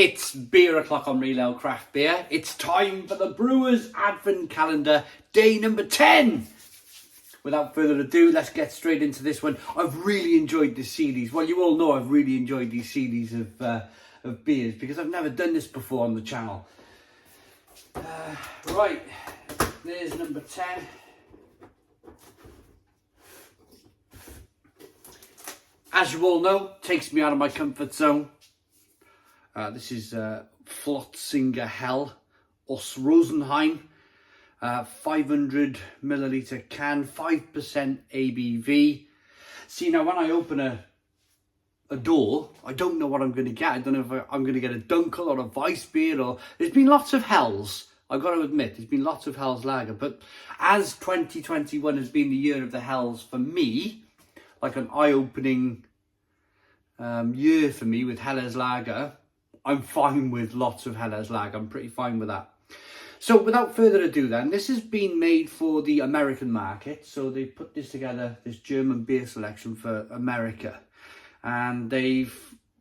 It's beer o'clock on Real Ale Craft Beer. It's time for the Brewers Advent Calendar, day number 10. Without further ado, let's get straight into this one. I've really enjoyed this series. Well, you all know I've really enjoyed these series of beers because I've never done this before on the channel. Right, there's number 10. As you all know, takes me out of my comfort zone. This is Flötzinger Bräu Rosenheim, 500 milliliter can, 5% ABV. See, now when I open a door, I don't know what I'm going to get. I don't know if I'm going to get a Dunkel or a Weiss beer, or there's been lots of hells. I've got to admit, there's been lots of Hell's Lager, but as 2021 has been the year of the Hells for me, like an eye-opening year for me with Helles Lager, I'm fine with lots of Helles Lager. I'm pretty fine with that. So without further ado then, this has been made for the American market. So they put this together, this German beer selection for America. And they've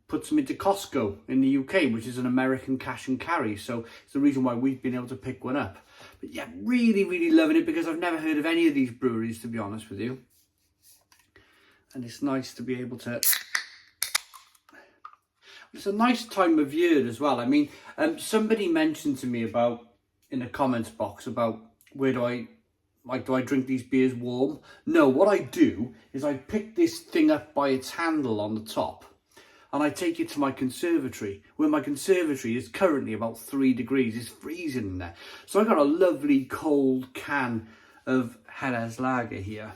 put some into Costco in the UK, which is an American cash and carry. So it's the reason why we've been able to pick one up. But yeah, really, really loving it because I've never heard of any of these breweries, to be honest with you. And it's nice to be able to... It's a nice time of year as well. I mean, somebody mentioned to me about, in the comments box, about where do I drink these beers warm? No, what I do is I pick this thing up by its handle on the top and I take it to my conservatory, where my conservatory is currently about 3 degrees. It's freezing in there. So I got a lovely cold can of Helles Lager here.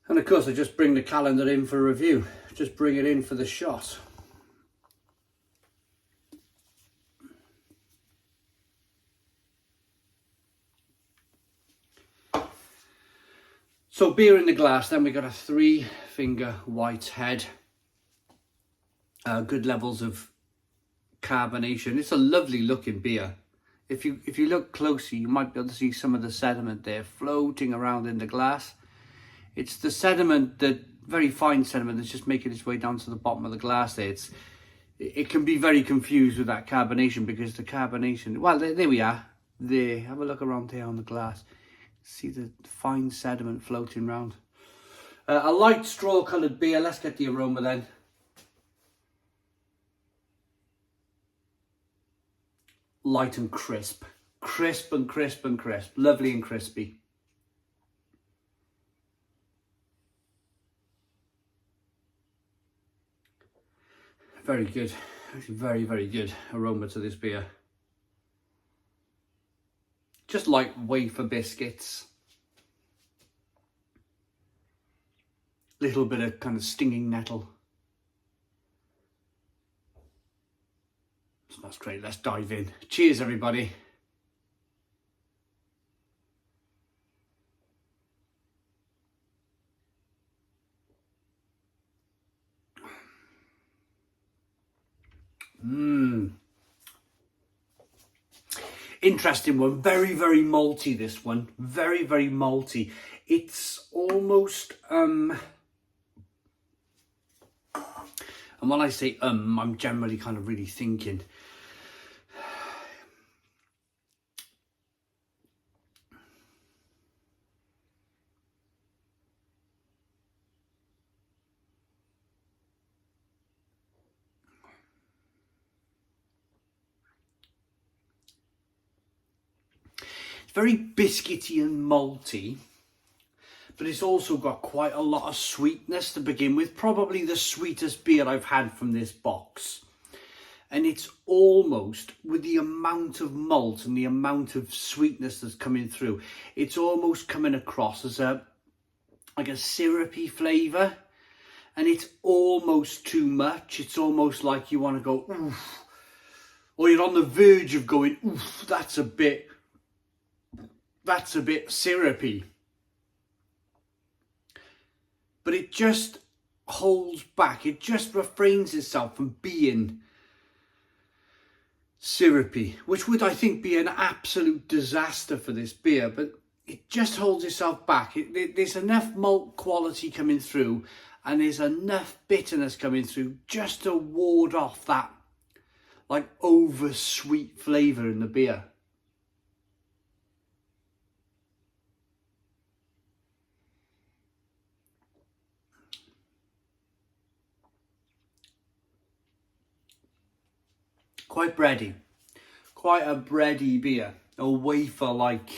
And of course I just bring the calendar in for review. Just bring it in for the shot. So beer in the glass, then we got a 3-finger white head. Good levels of carbonation. It's a lovely looking beer. If you look closely, you might be able to see some of the sediment there floating around in the glass. It's the sediment, that very fine sediment, that's just making its way down to the bottom of the glass there. It can be very confused with that carbonation, because the carbonation, well, there we are. There, have a look around here on the glass. See the fine sediment floating around. A light straw coloured beer. Let's get the aroma then. Light and crisp. Crisp and crisp and crisp. Lovely and crispy. Very good. Very, very good aroma to this beer. Just like wafer biscuits. Little bit of kind of stinging nettle. Smells great. Let's dive in. Cheers, everybody. Interesting one. Very, very malty, this one. Very, very malty. It's almost and when I say I'm generally kind of really thinking very biscuity and malty, but it's also got quite a lot of sweetness to begin with. Probably the sweetest beer I've had from this box. And it's almost, with the amount of malt and the amount of sweetness that's coming through, it's almost coming across as like a syrupy flavour. And it's almost too much. It's almost like you want to go, oof. Or you're on the verge of going, oof, that's a bit syrupy. But it just holds back. It just refrains itself from being syrupy, which would, I think, be an absolute disaster for this beer. But it just holds itself back. There's enough malt quality coming through, and there's enough bitterness coming through just to ward off that like over sweet flavour in the beer. Quite bready, quite a bready beer, a wafer like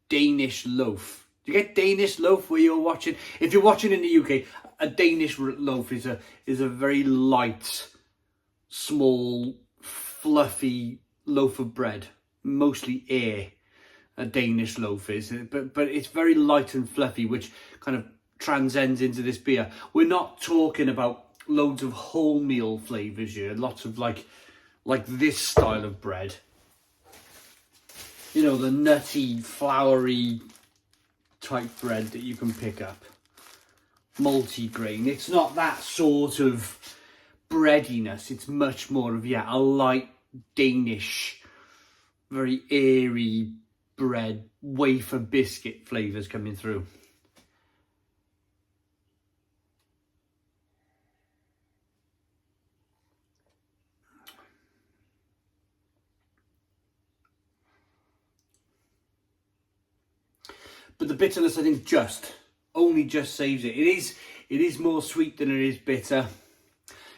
Danish loaf. Do you get Danish loaf where you're watching? If you're watching in the UK, a Danish loaf is a very light, small, fluffy loaf of bread, mostly air. A Danish loaf is, but it's very light and fluffy, which kind of transcends into this beer. We're not talking about loads of wholemeal flavours here, lots of like this style of bread. You know, the nutty, floury type bread that you can pick up. Multi-grain. It's not that sort of breadiness. It's much more of, yeah, a light Danish, very airy bread, wafer biscuit flavours coming through. But the bitterness, I think, only just saves it. It is more sweet than it is bitter.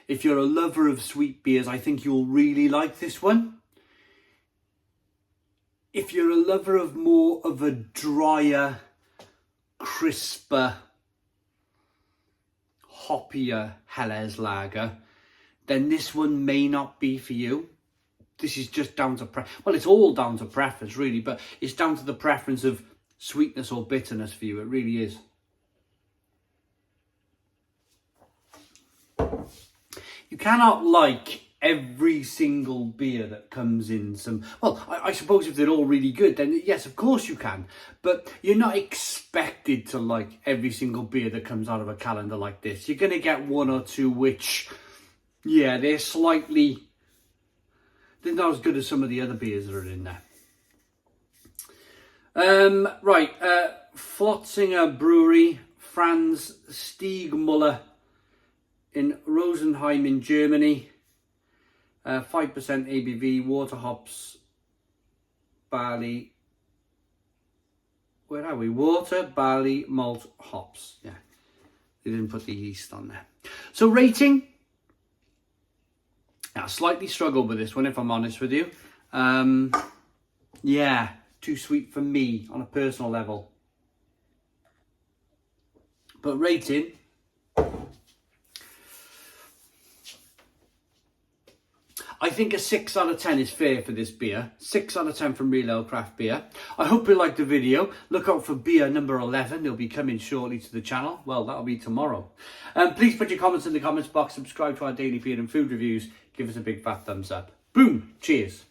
If you're a lover of sweet beers, I think you'll really like this one. If you're a lover of more of a drier, crisper, hoppier Helles lager, then this one may not be for you. This is just down to well, it's all down to preference really, but it's down to the preference of sweetness or bitterness for you. It really is. You cannot like every single beer that comes in some, well, I suppose if they're all really good, then yes, of course you can, but you're not expected to like every single beer that comes out of a calendar like this. You're going to get one or two which, yeah, they're not as good as some of the other beers that are in there. Right, Flötzinger Brewery, Franz Stiegmuller in Rosenheim in Germany. 5% ABV, water, hops, barley. Where are we? Water, barley, malt, hops. Yeah, they didn't put the yeast on there. So rating. I slightly struggled with this one, if I'm honest with you. Yeah, too sweet for me on a personal level. But rating. I think a 6 out of 10 is fair for this beer. 6 out of 10 from Real Ale Craft Beer. I hope you liked the video. Look out for beer number 11. It'll be coming shortly to the channel. Well, that'll be tomorrow. Please put your comments in the comments box. Subscribe to our daily beer and food reviews. Give us a big fat thumbs up. Boom. Cheers.